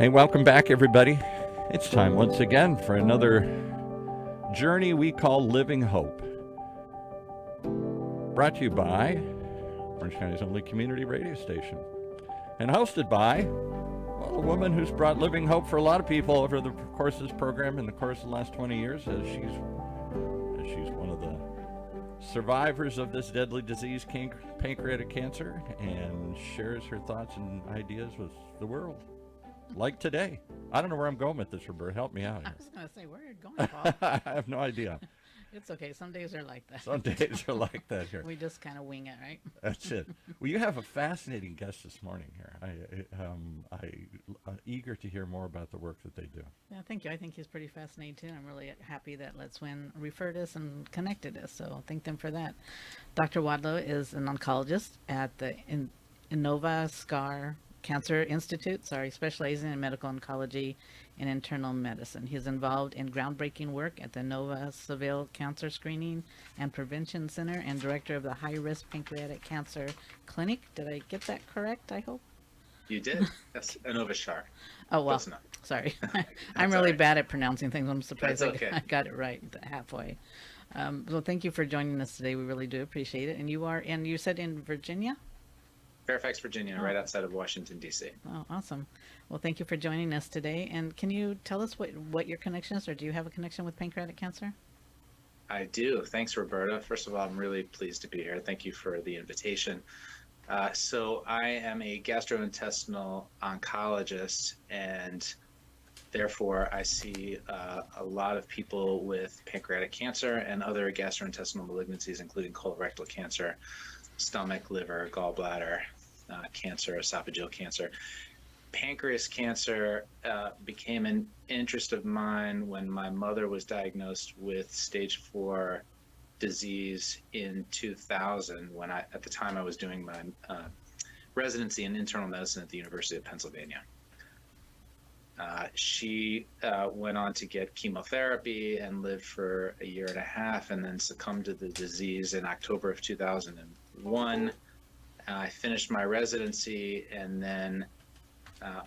Hey, welcome back, everybody. It's time once again for another journey we call Living Hope. Brought to you by Orange County's only community radio station. And hosted by, well, a woman who's brought living hope for a lot of people over the course of this program in the course of the last 20 years, as she's one of the survivors of this deadly disease, pancreatic cancer, and shares her thoughts and ideas with the world. Like today. I don't know where I'm going with this, Roberta. Help me out I here. was going to say, where are you going, Paul? I have no idea. It's okay. Some days are like that. Some days are like that here. We just kind of wing it, right? That's it. Well, you have a fascinating guest this morning here. I'm eager to hear more about the work that they do. Yeah, thank you. I think he's pretty fascinating, too. I'm really happy that Let's Win referred us and connected us, so thank them for that. Dr. Wadlow is an oncologist at the Inova Schar Cancer Institute, specializing in medical oncology and internal medicine. He's involved in groundbreaking work at the Saville Cancer Screening and Prevention Center and director of the High-Risk Pancreatic Cancer Clinic. Did I get that correct, I hope? You did. That's Inova Schar. Oh, well, sorry. I'm really bad at pronouncing things. I'm surprised I got it right halfway. So thank you for joining us today. We really do appreciate it. And you said in Virginia? Fairfax, Virginia, right outside of Washington, D.C. Oh, awesome. Well, thank you for joining us today. And can you tell us what your connection is, or do you have a connection with pancreatic cancer? I do. Thanks, Roberta. First of all, I'm really pleased to be here. Thank you for the invitation. So I am a gastrointestinal oncologist, and therefore I see a lot of people with pancreatic cancer and other gastrointestinal malignancies, including colorectal cancer, stomach, liver, gallbladder, cancer, esophageal cancer. Pancreas cancer became an interest of mine when my mother was diagnosed with stage 4 disease in 2000, when at the time I was doing my residency in internal medicine at the University of Pennsylvania. She went on to get chemotherapy and lived for a year and a half, and then succumbed to the disease in October of 2001. I finished my residency and then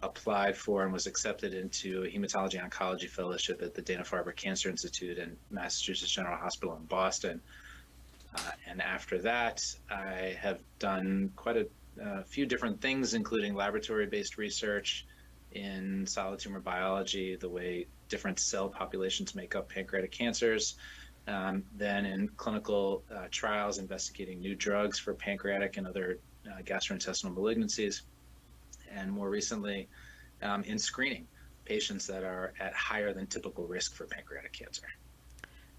applied for and was accepted into a hematology oncology fellowship at the Dana-Farber Cancer Institute and Massachusetts General Hospital in Boston. And after that, I have done quite a few different things, including laboratory-based research in solid tumor biology, the way different cell populations make up pancreatic cancers, then in clinical trials investigating new drugs for pancreatic and other gastrointestinal malignancies, and more recently in screening patients that are at higher than typical risk for pancreatic cancer.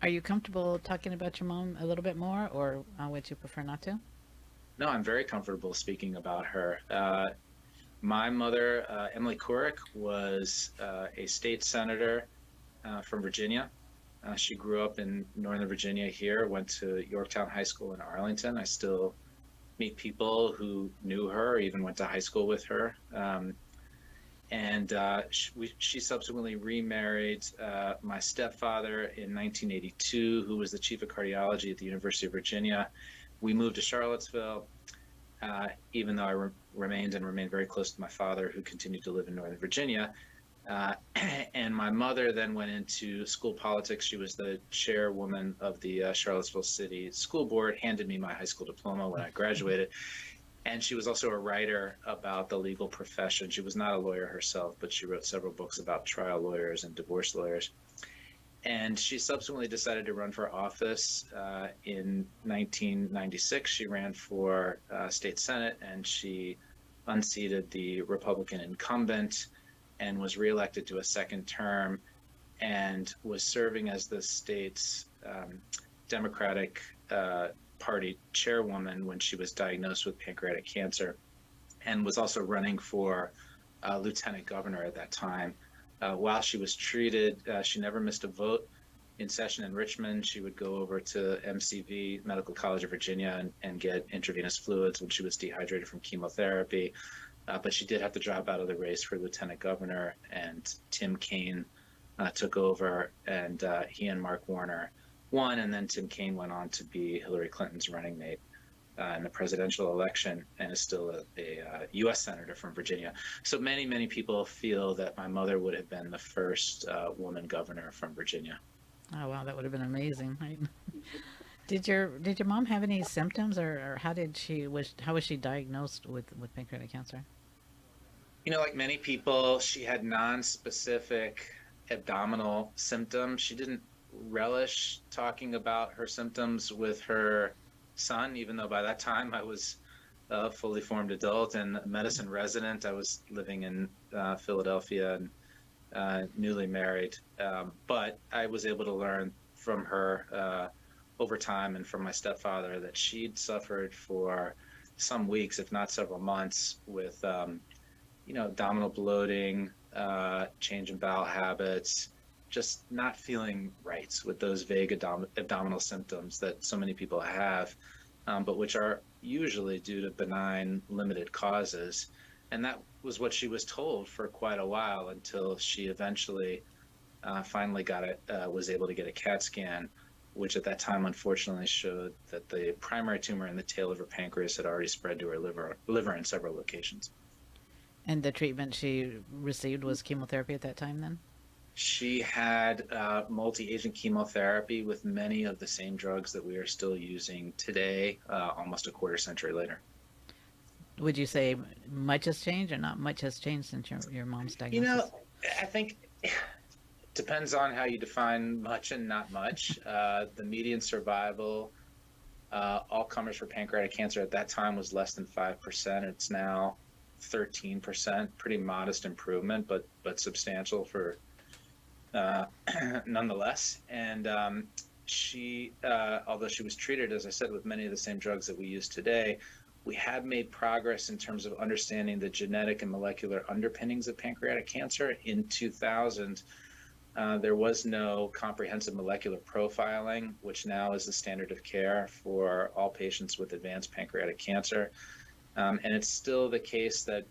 Are you comfortable talking about your mom a little bit more, or would you prefer not to? No, I'm very comfortable speaking about her. My mother, Emily Couric, was a state senator from Virginia. She grew up in Northern Virginia here, went to Yorktown High School in Arlington. I still meet people who knew her or even went to high school with her. She subsequently remarried my stepfather in 1982, who was the chief of cardiology at the University of Virginia. We moved to Charlottesville, even though I remained very close to my father, who continued to live in Northern Virginia. And my mother then went into school politics. She was the chairwoman of the Charlottesville City School Board, handed me my high school diploma when I graduated. And she was also a writer about the legal profession. She was not a lawyer herself, but she wrote several books about trial lawyers and divorce lawyers. And she subsequently decided to run for office in 1996. She ran for state senate, and she unseated the Republican incumbent and was reelected to a second term, and was serving as the state's Democratic Party chairwoman when she was diagnosed with pancreatic cancer, and was also running for lieutenant governor at that time. While she was treated, she never missed a vote. In session in Richmond, she would go over to MCV, Medical College of Virginia, and get intravenous fluids when she was dehydrated from chemotherapy. But she did have to drop out of the race for lieutenant governor, and Tim Kaine took over, and he and Mark Warner won, and then Tim Kaine went on to be Hillary Clinton's running mate. in the presidential election and is still a U.S. Senator from Virginia. So many people feel that my mother would have been the first woman governor from Virginia. Oh wow, that would have been amazing, right? Did your mom have any symptoms, or how was she diagnosed with pancreatic cancer? Like many people, she had non-specific abdominal symptoms. She didn't relish talking about her symptoms with her son, even though by that time I was a fully formed adult and medicine resident. I was living in Philadelphia and newly married. But I was able to learn from her over time and from my stepfather that she'd suffered for some weeks, if not several months, with abdominal bloating, change in bowel habits, just not feeling right with those vague abdominal symptoms that so many people have, but which are usually due to benign, limited causes. And that was what she was told for quite a while until she eventually finally was able to get a CAT scan, which at that time unfortunately showed that the primary tumor in the tail of her pancreas had already spread to her liver in several locations. And the treatment she received was chemotherapy at that time then? She had multi-agent chemotherapy with many of the same drugs that we are still using today, almost a quarter century later. Would you say much has changed or not much has changed since your mom's diagnosis? I think it depends on how you define much and not much. The median survival, all comers for pancreatic cancer at that time was less than 5%. It's now 13%, pretty modest improvement, but substantial for nonetheless. And she, although she was treated, as I said, with many of the same drugs that we use today, we have made progress in terms of understanding the genetic and molecular underpinnings of pancreatic cancer. In 2000, there was no comprehensive molecular profiling, which now is the standard of care for all patients with advanced pancreatic cancer. And it's still the case that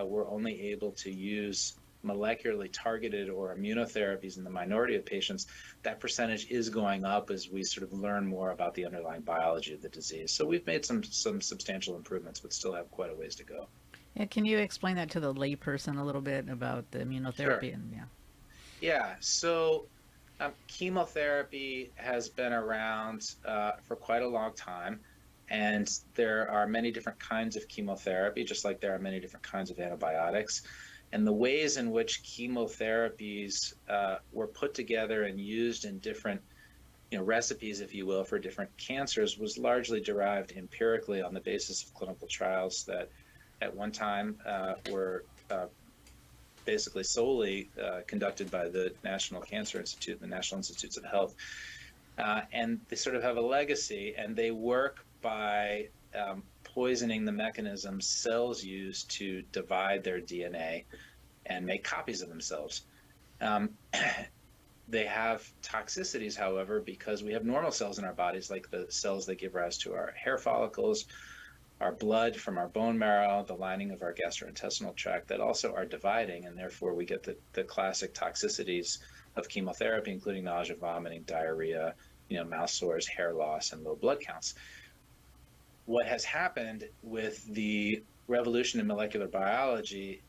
we're only able to use molecularly targeted or immunotherapies in the minority of patients. That percentage is going up as we sort of learn more about the underlying biology of the disease. So we've made some substantial improvements, but still have quite a ways to go. Yeah, can you explain that to the layperson a little bit about the immunotherapy? Sure. Yeah. So chemotherapy has been around for quite a long time. And there are many different kinds of chemotherapy, just like there are many different kinds of antibiotics. And the ways in which chemotherapies were put together and used in different recipes, if you will, for different cancers was largely derived empirically on the basis of clinical trials that at one time were basically solely conducted by the National Cancer Institute and the National Institutes of Health. And they sort of have a legacy, and they work by poisoning the mechanisms cells use to divide their DNA and make copies of themselves. They have toxicities, however, because we have normal cells in our bodies, like the cells that give rise to our hair follicles, our blood from our bone marrow, the lining of our gastrointestinal tract, that also are dividing, and therefore we get the classic toxicities of chemotherapy, including nausea, vomiting, diarrhea, mouth sores, hair loss, and low blood counts. What has happened with the revolution in molecular biology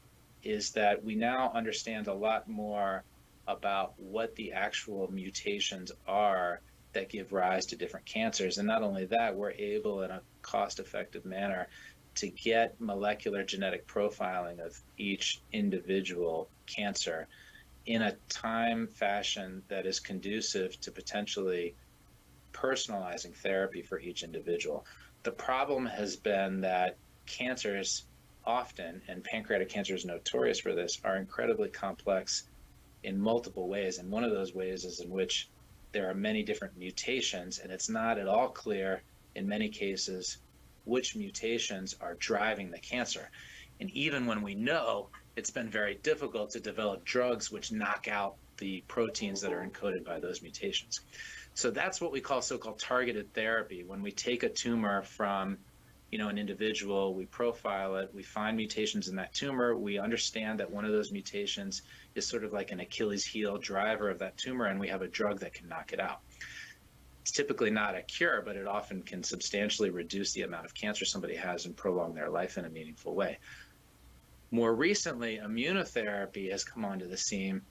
is that we now understand a lot more about what the actual mutations are that give rise to different cancers. And not only that, we're able in a cost-effective manner to get molecular genetic profiling of each individual cancer in a time fashion that is conducive to potentially personalizing therapy for each individual. The problem has been that cancers often, and pancreatic cancer is notorious for this, are incredibly complex in multiple ways. And one of those ways is in which there are many different mutations, and it's not at all clear in many cases which mutations are driving the cancer. And even when we know, it's been very difficult to develop drugs which knock out the proteins that are encoded by those mutations. So that's what we call so-called targeted therapy. When we take a tumor from an individual, we profile it, we find mutations in that tumor, we understand that one of those mutations is sort of like an Achilles heel driver of that tumor, and we have a drug that can knock it out. It's typically not a cure, but it often can substantially reduce the amount of cancer somebody has and prolong their life in a meaningful way. More recently, immunotherapy has come onto the scene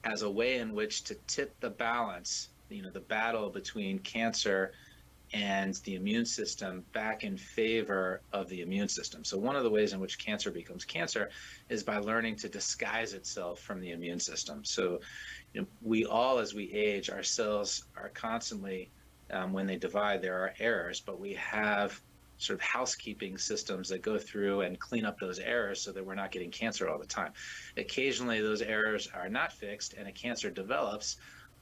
as a way in which to tip the balance, the battle between cancer and the immune system back in favor of the immune system. So one of the ways in which cancer becomes cancer is by learning to disguise itself from the immune system. So we all, as we age, our cells are constantly, when they divide, there are errors, but we have sort of housekeeping systems that go through and clean up those errors so that we're not getting cancer all the time. Occasionally, those errors are not fixed and a cancer develops.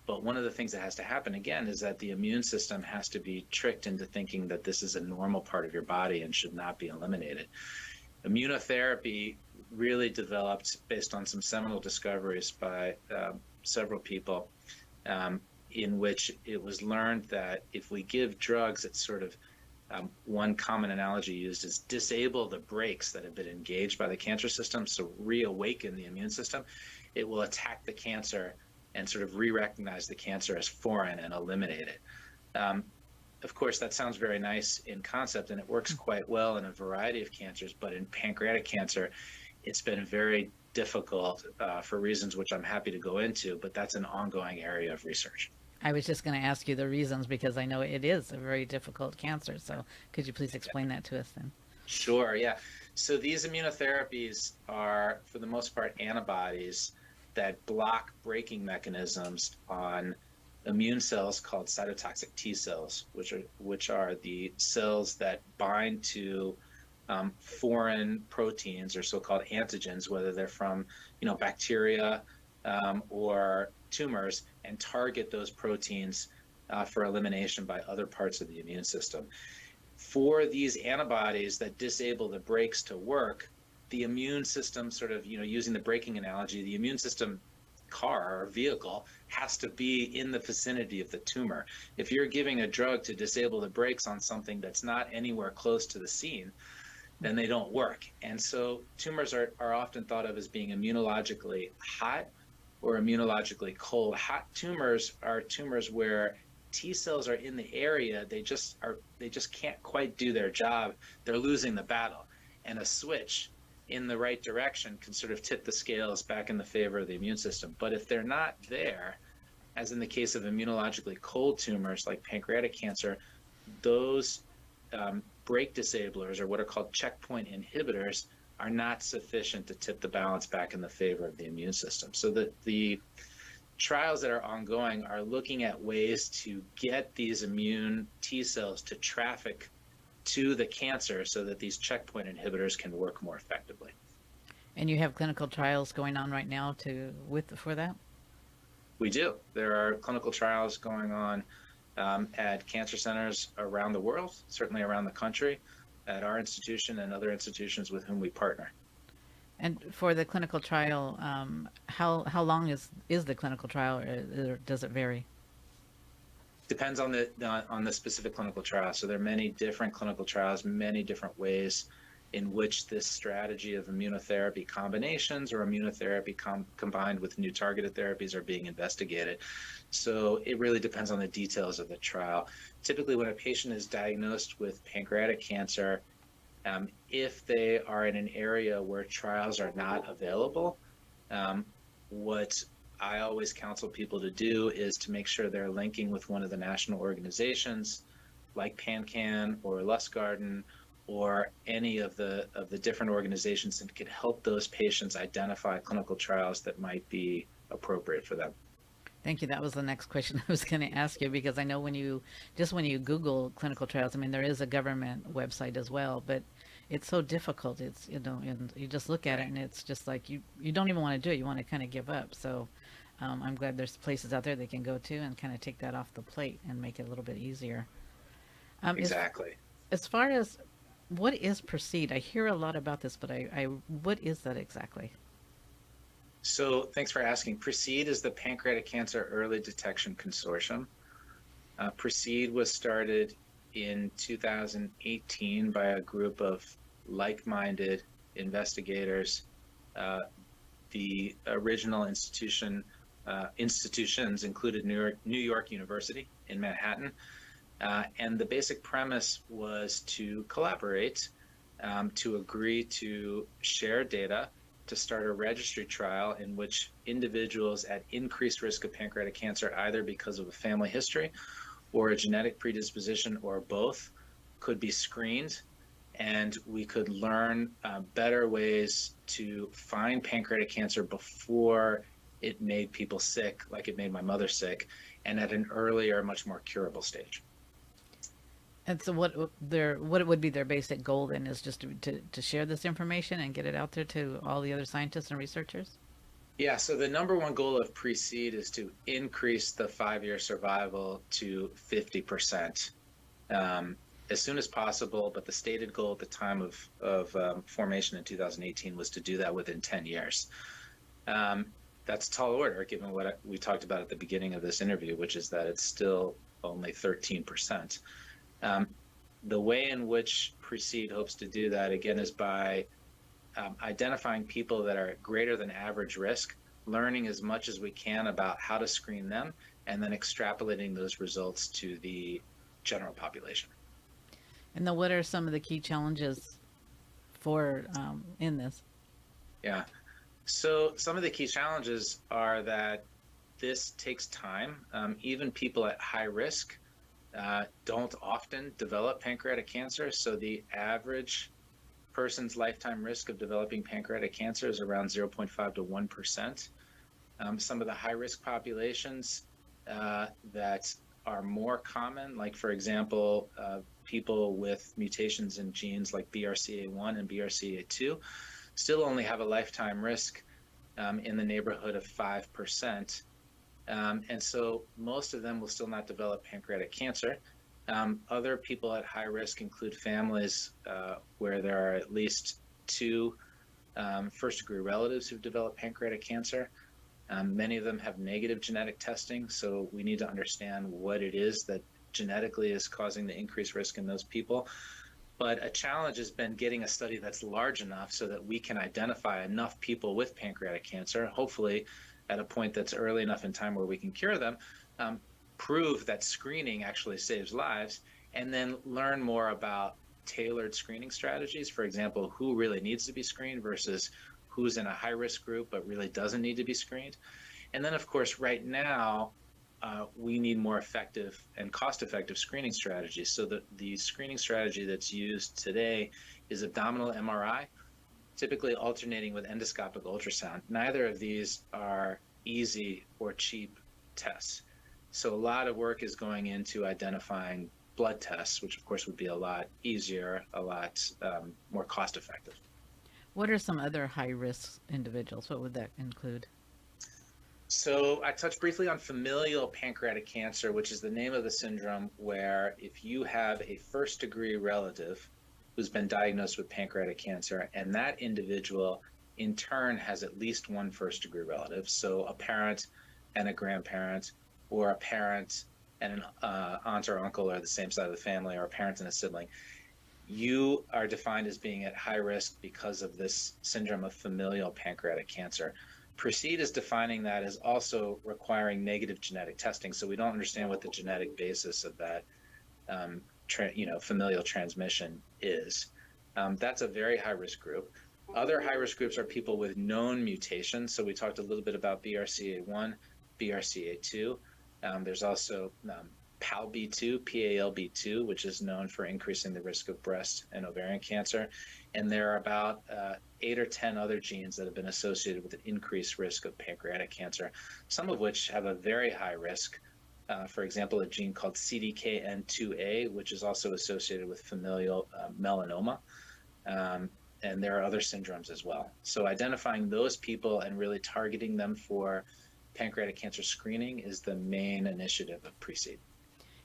But one of the things that has to happen again is that the immune system has to be tricked into thinking that this is a normal part of your body and should not be eliminated. Immunotherapy really developed based on some seminal discoveries by several people, in which it was learned that if we give drugs that sort of one common analogy used is disable the brakes that have been engaged by the cancer system, so reawaken the immune system, it will attack the cancer and sort of re-recognize the cancer as foreign and eliminate it. Of course, that sounds very nice in concept, and it works quite well in a variety of cancers, but in pancreatic cancer, it's been very difficult for reasons which I'm happy to go into, but that's an ongoing area of research. I was just going to ask you the reasons because I know it is a very difficult cancer. So could you please explain that to us then? Sure, yeah. So these immunotherapies are, for the most part, antibodies that block braking mechanisms on immune cells called cytotoxic T cells, which are the cells that bind to foreign proteins or so-called antigens, whether they're from bacteria or tumors, and target those proteins for elimination by other parts of the immune system. For these antibodies that disable the brakes to work, the immune system sort of, using the braking analogy, the immune system car or vehicle has to be in the vicinity of the tumor. If you're giving a drug to disable the brakes on something that's not anywhere close to the scene, then they don't work. And so tumors are often thought of as being immunologically hot or immunologically cold. Hot tumors are tumors where T cells are in the area, they just can't quite do their job. They're losing the battle. And a switch in the right direction can sort of tip the scales back in the favor of the immune system. But if they're not there, as in the case of immunologically cold tumors like pancreatic cancer, those brake disablers, or what are called checkpoint inhibitors, are not sufficient to tip the balance back in the favor of the immune system. So the trials that are ongoing are looking at ways to get these immune T cells to traffic to the cancer so that these checkpoint inhibitors can work more effectively. And you have clinical trials going on right now for that? We do. There are clinical trials going on at cancer centers around the world, certainly around the country, at our institution and other institutions with whom we partner. And for the clinical trial, how long is the clinical trial, or does it vary? Depends on the specific clinical trial. So there are many different clinical trials, many different ways in which this strategy of immunotherapy combinations or immunotherapy combined with new targeted therapies are being investigated. So it really depends on the details of the trial. Typically, when a patient is diagnosed with pancreatic cancer, if they are in an area where trials are not available, what I always counsel people to do is to make sure they're linking with one of the national organizations like PanCan or Lustgarten or any of the different organizations that can help those patients identify clinical trials that might be appropriate for them. Thank you. That was the next question I was going to ask you, because I know when you Google clinical trials, I mean, there is a government website as well, but it's so difficult. It's, and you just look at it and it's just like you don't even want to do it. You want to kind of give up. So I'm glad there's places out there they can go to and kind of take that off the plate and make it a little bit easier. Exactly. As far as what is PRECEDE, I hear a lot about this, but what is that exactly? So thanks for asking. PRECEDE is the Pancreatic Cancer Early Detection Consortium. PRECEDE was started in 2018 by a group of like-minded investigators. The original institutions included New York University, in Manhattan. And the basic premise was to collaborate, to agree to share data, to start a registry trial in which individuals at increased risk of pancreatic cancer, either because of a family history or a genetic predisposition or both, could be screened, and we could learn better ways to find pancreatic cancer before it made people sick, like it made my mother sick, and at an earlier, much more curable stage. And so what would be their basic goal then is just to share this information and get it out there to all the other scientists and researchers? Yeah, so the number one goal of PRECEDE is to increase the 5-year survival to 50% as soon as possible. But the stated goal at the time of formation in 2018 was to do that within 10 years. That's tall order, given what we talked about at the beginning of this interview, which is that it's still only 13%. The way in which PRECEDE hopes to do that, again, is by identifying people that are at greater than average risk, learning as much as we can about how to screen them, and then extrapolating those results to the general population. And then what are some of the key challenges for in this? Yeah. So some of the key challenges are that this takes time. Even people at high risk don't often develop pancreatic cancer. So the average person's lifetime risk of developing pancreatic cancer is around 0.5 to 1%. Some of the high risk populations that are more common, like for example, people with mutations in genes like BRCA1 and BRCA2, still only have a lifetime risk in the neighborhood of 5%. And so most of them will still not develop pancreatic cancer. Other people at high risk include families where there are at least 2 first-degree relatives who've developed pancreatic cancer. Many of them have negative genetic testing, so we need to understand what it is that genetically is causing the increased risk in those people. But a challenge has been getting a study that's large enough so that we can identify enough people with pancreatic cancer, hopefully at a point that's early enough in time where we can cure them, prove that screening actually saves lives, and then learn more about tailored screening strategies. For example, who really needs to be screened versus who's in a high-risk group but really doesn't need to be screened. And then, of course, right now, we need more effective and cost-effective screening strategies. So the screening strategy that's used today is abdominal MRI, typically alternating with endoscopic ultrasound. Neither of these are easy or cheap tests. So a lot of work is going into identifying blood tests, which of course would be a lot easier, a lot more cost-effective. What are some other high-risk individuals? What would that include? So I touched briefly on familial pancreatic cancer, which is the name of the syndrome where if you have a first-degree relative who's been diagnosed with pancreatic cancer, and that individual in turn has at least one first-degree relative, so a parent and a grandparent, or a parent and an aunt or uncle are the same side of the family, or a parent and a sibling, you are defined as being at high risk because of this syndrome of familial pancreatic cancer. PRECEDE is defining that as also requiring negative genetic testing, so we don't understand what the genetic basis of that familial transmission is. That's a very high-risk group. Other high-risk groups are people with known mutations, so we talked a little bit about BRCA1, BRCA2. There's also PALB2, which is known for increasing the risk of breast and ovarian cancer. And there are about 8 or 10 other genes that have been associated with an increased risk of pancreatic cancer, some of which have a very high risk. For example, a gene called CDKN2A, which is also associated with familial melanoma. And there are other syndromes as well. So identifying those people and really targeting them for pancreatic cancer screening is the main initiative of PRECEDE.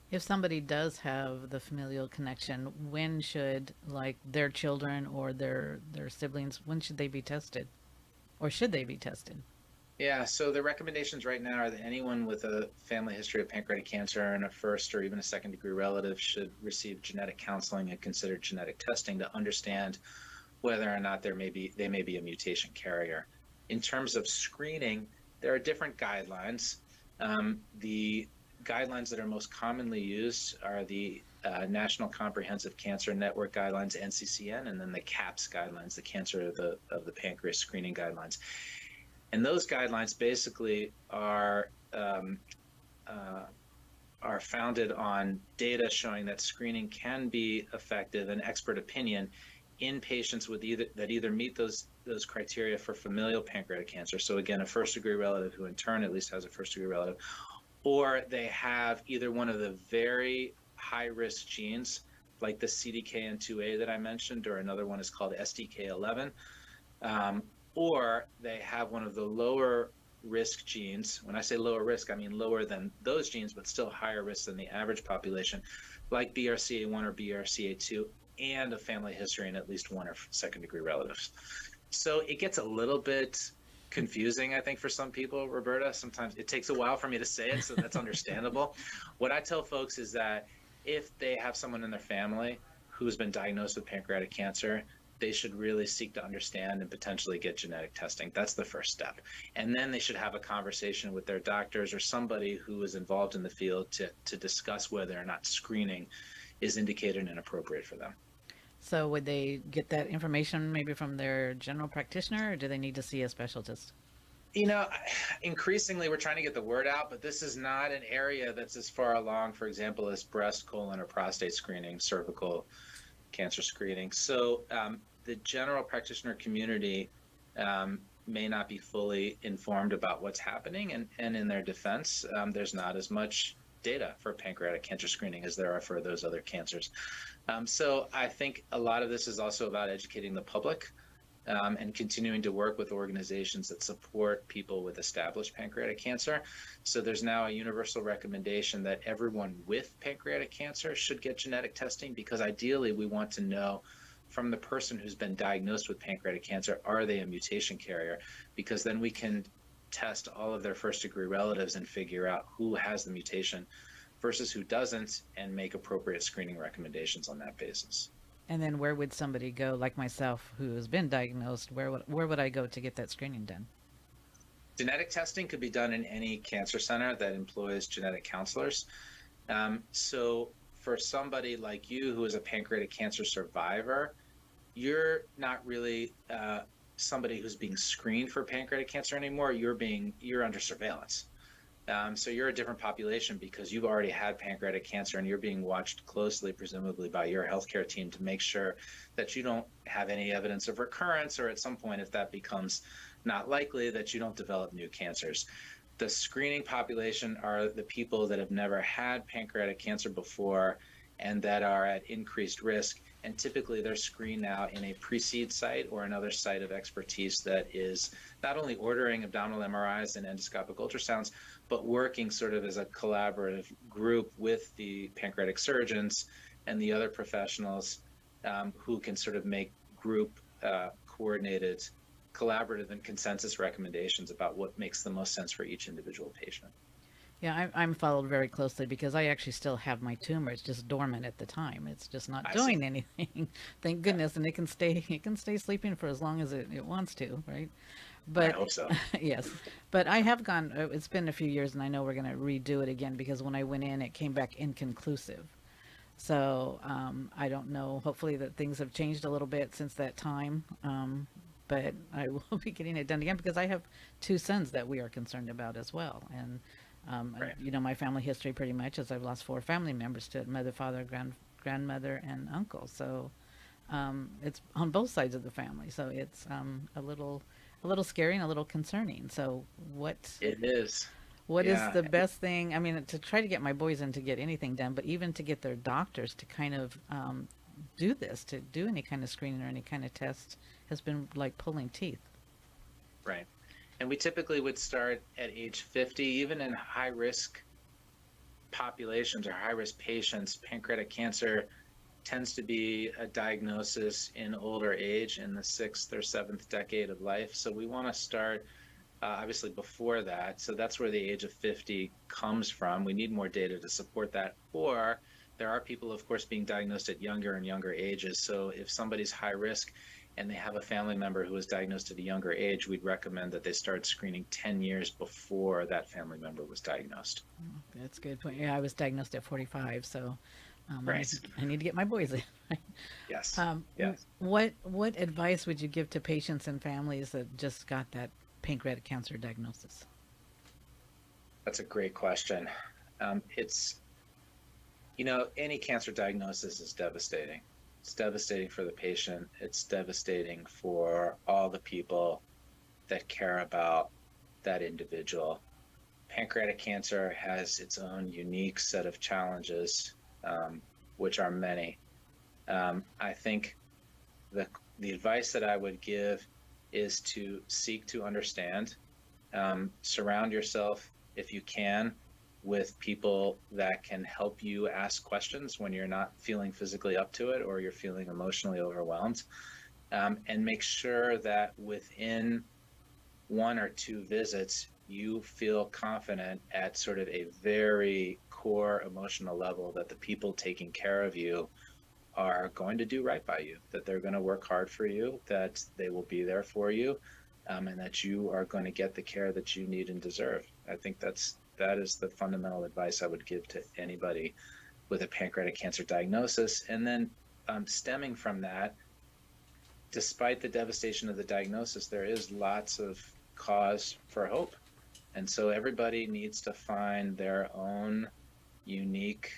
If somebody does have the familial connection, when should, like, their children or their siblings, when should they be tested? Or should they be tested? Yeah, so the recommendations right now are that anyone with a family history of pancreatic cancer and a first or even a second-degree relative should receive genetic counseling and consider genetic testing to understand whether or not they may be a mutation carrier. In terms of screening, there are different guidelines. The guidelines that are most commonly used are the National Comprehensive Cancer Network guidelines, NCCN, and then the CAPS guidelines, the Cancer of the Pancreas Screening Guidelines. And those guidelines basically are founded on data showing that screening can be effective and expert opinion in patients with either meet those criteria for familial pancreatic cancer. So again, a first degree relative who in turn at least has a first degree relative, or they have either one of the very high risk genes like the CDKN2A that I mentioned, or another one is called SDK11, or they have one of the lower risk genes. When I say lower risk, I mean lower than those genes, but still higher risk than the average population, like BRCA1 or BRCA2, and a family history in at least one or second degree relatives. So it gets a little bit confusing, I think, for some people, Roberta. Sometimes it takes a while for me to say it, so that's understandable. What I tell folks is that if they have someone in their family who's been diagnosed with pancreatic cancer, they should really seek to understand and potentially get genetic testing. That's the first step. And then they should have a conversation with their doctors or somebody who is involved in the field to discuss whether or not screening is indicated and appropriate for them. So would they get that information maybe from their general practitioner, or do they need to see a specialist? You know, increasingly we're trying to get the word out, but this is not an area that's as far along, for example, as breast, colon, or prostate screening, cervical cancer screening. So the general practitioner community may not be fully informed about what's happening, and in their defense, there's not as much data for pancreatic cancer screening as there are for those other cancers. So I think a lot of this is also about educating the public and continuing to work with organizations that support people with established pancreatic cancer. So there's now a universal recommendation that everyone with pancreatic cancer should get genetic testing, because ideally we want to know from the person who's been diagnosed with pancreatic cancer, are they a mutation carrier? Because then we can test all of their first degree relatives and figure out who has the mutation versus who doesn't, and make appropriate screening recommendations on that basis. And then where would somebody go, like myself, who has been diagnosed? Where would I go to get that screening done? Genetic testing could be done in any cancer center that employs genetic counselors. So for somebody like you who is a pancreatic cancer survivor, you're not really somebody who's being screened for pancreatic cancer anymore. You're under surveillance. So you're a different population because you've already had pancreatic cancer, and you're being watched closely, presumably by your healthcare team, to make sure that you don't have any evidence of recurrence, or at some point, if that becomes not likely, that you don't develop new cancers. The screening population are the people that have never had pancreatic cancer before and that are at increased risk. And typically they're screened now in a PRECEDE site or another site of expertise that is not only ordering abdominal MRIs and endoscopic ultrasounds, but working sort of as a collaborative group with the pancreatic surgeons and the other professionals who can sort of make group coordinated, collaborative, and consensus recommendations about what makes the most sense for each individual patient. Yeah, I'm followed very closely because I actually still have my tumor. It's just dormant at the time. It's just not doing anything. Thank goodness, and it can stay sleeping for as long as it wants to, right? But I hope so. yes, but I have gone. It's been a few years, and I know we're going to redo it again because when I went in, it came back inconclusive. So I don't know. Hopefully that things have changed a little bit since that time. But I will be getting it done again because I have two sons that we are concerned about as well, and. Right. You know, my family history pretty much is I've lost 4 family members to mother, father, grandmother, and uncle. So it's on both sides of the family. So it's a little scary and a little concerning. So what It is. What is Yeah. the best thing? I mean, to try to get my boys in to get anything done, but even to get their doctors to kind of do this, to do any kind of screening or any kind of test, has been like pulling teeth. Right. And we typically would start at age 50, even in high-risk populations or high-risk patients. Pancreatic cancer tends to be a diagnosis in older age, in the 6th or 7th decade of life. So we want to start, obviously, before that. So that's where the age of 50 comes from. We need more data to support that. Or there are people, of course, being diagnosed at younger and younger ages. So if somebody's high risk and they have a family member who was diagnosed at a younger age, we'd recommend that they start screening 10 years before that family member was diagnosed. That's a good point. Yeah, I was diagnosed at 45, so Right. I need to get my boys in. Yes. Um, Yes. what advice would you give to patients and families that just got that pancreatic cancer diagnosis? That's a great question. It's, any cancer diagnosis is devastating. It's devastating for the patient. It's devastating for all the people that care about that individual. Pancreatic cancer has its own unique set of challenges, which are many. I think the advice that I would give is to seek to understand. Surround yourself, if you can, with people that can help you ask questions when you're not feeling physically up to it or you're feeling emotionally overwhelmed. And make sure that within 1 or 2 visits, you feel confident at sort of a very core emotional level that the people taking care of you are going to do right by you, that they're going to work hard for you, that they will be there for you, and that you are going to get the care that you need and deserve. I think that is the fundamental advice I would give to anybody with a pancreatic cancer diagnosis. And then stemming from that, despite the devastation of the diagnosis, there is lots of cause for hope. And so everybody needs to find their own unique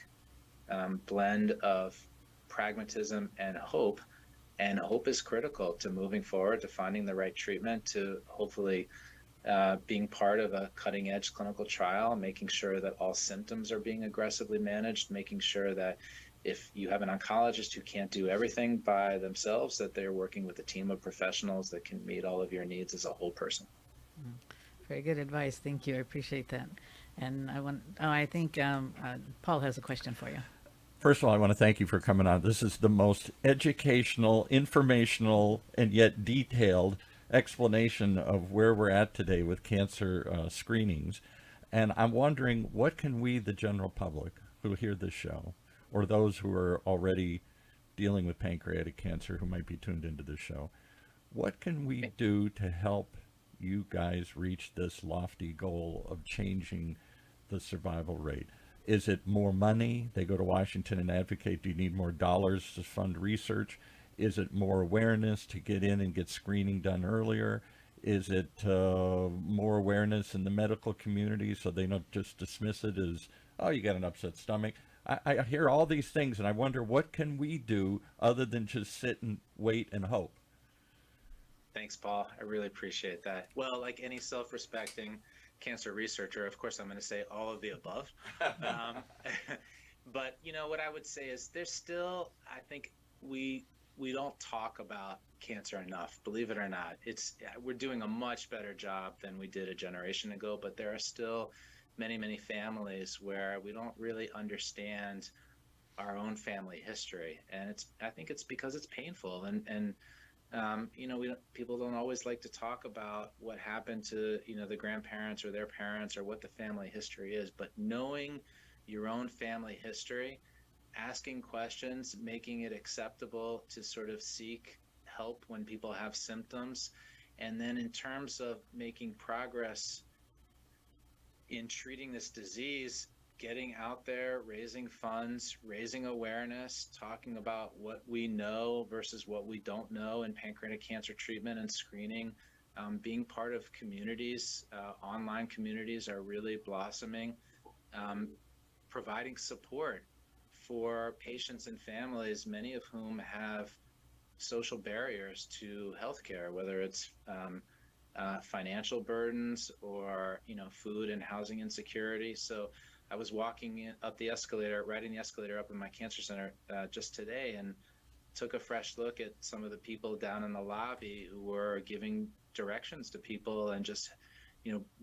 blend of pragmatism and hope. And hope is critical to moving forward, to finding the right treatment, to hopefully being part of a cutting edge clinical trial, making sure that all symptoms are being aggressively managed, making sure that if you have an oncologist who can't do everything by themselves, that they're working with a team of professionals that can meet all of your needs as a whole person. Very good advice. Thank you. I appreciate that. And I think Paul has a question for you. First of all, I want to thank you for coming on. This is the most educational, informational, and yet detailed explanation of where we're at today with cancer screenings. And I'm wondering, what can we, the general public who hear this show, or those who are already dealing with pancreatic cancer who might be tuned into this show, what can we do to help you guys reach this lofty goal of changing the survival rate? Is it more money? They go to Washington and advocate, do you need more dollars to fund research? Is it more awareness to get in and get screening done earlier? Is it more awareness in the medical community so they don't just dismiss it as, oh, you got an upset stomach? I hear all these things, and I wonder, what can we do other than just sit and wait and hope? Thanks, Paul. I really appreciate that. Well, like any self-respecting cancer researcher, of course, I'm going to say all of the above. But, what I would say is there's still, I think we don't talk about cancer enough, believe it or not. We're doing a much better job than we did a generation ago, but there are still many, many families where we don't really understand our own family history. And I think it's because it's painful. And people don't always like to talk about what happened to, the grandparents or their parents or what the family history is. But knowing your own family history, asking questions, making it acceptable to sort of seek help when people have symptoms. And then in terms of making progress in treating this disease, getting out there, raising funds, raising awareness, talking about what we know versus what we don't know in pancreatic cancer treatment and screening, being part of communities, online communities are really blossoming, providing support for patients and families, many of whom have social barriers to healthcare, whether it's financial burdens or food and housing insecurity. So I was walking up the escalator, riding the escalator up in my cancer center just today, and took a fresh look at some of the people down in the lobby who were giving directions to people and just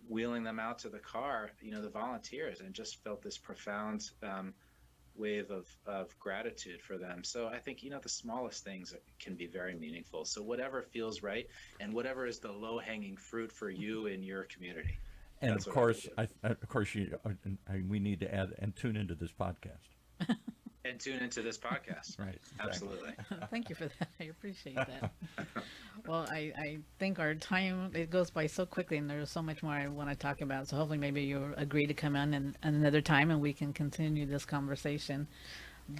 wheeling them out to the car, the volunteers, and just felt this profound wave of gratitude for them. So I think the smallest things can be very meaningful. So whatever feels right and whatever is the low-hanging fruit for you in your community. And of course, we need to add and tune into this podcast. And tune into this podcast. Right. Exactly. Absolutely. Thank you for that. I appreciate that. Well, I think our time, it goes by so quickly, and there's so much more I want to talk about. So hopefully maybe you'll agree to come on and another time and we can continue this conversation.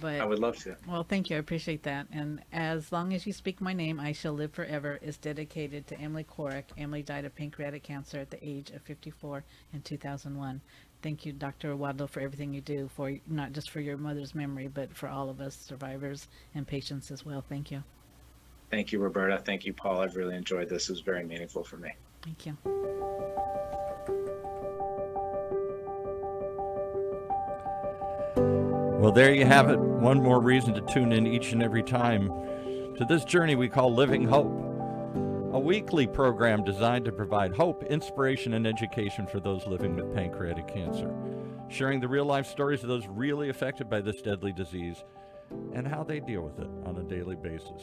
But I would love to. well, thank you. I appreciate that. And as long as you speak my name, I shall live forever is dedicated to Emily Couric. Emily died of pancreatic cancer at the age of 54 in 2001. Thank you, Dr. Wadlow, for everything you do, for not just for your mother's memory, but for all of us survivors and patients as well. Thank you. Thank you, Roberta. Thank you, Paul. I've really enjoyed this. It was very meaningful for me. Thank you. Well, there you have it. One more reason to tune in each and every time to this journey we call Living Hope, a weekly program designed to provide hope, inspiration, and education for those living with pancreatic cancer, sharing the real-life stories of those really affected by this deadly disease and how they deal with it on a daily basis.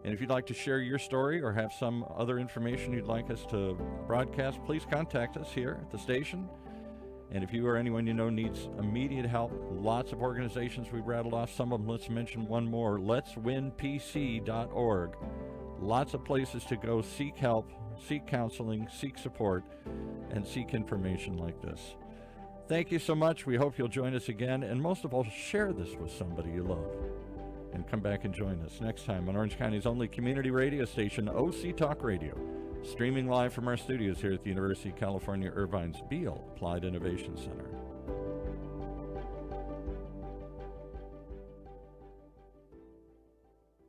And if you'd like to share your story or have some other information you'd like us to broadcast, please contact us here at the station. And if you or anyone you know needs immediate help, lots of organizations we rattled off. Some of them, let's mention one more, letswinpc.org. Lots of places to go seek help, seek counseling, seek support, and seek information like this. Thank you so much. We hope you'll join us again. And most of all, share this with somebody you love. And come back and join us next time on Orange County's only community radio station, OC Talk Radio. Streaming live from our studios here at the University of California, Irvine's Beale Applied Innovation Center.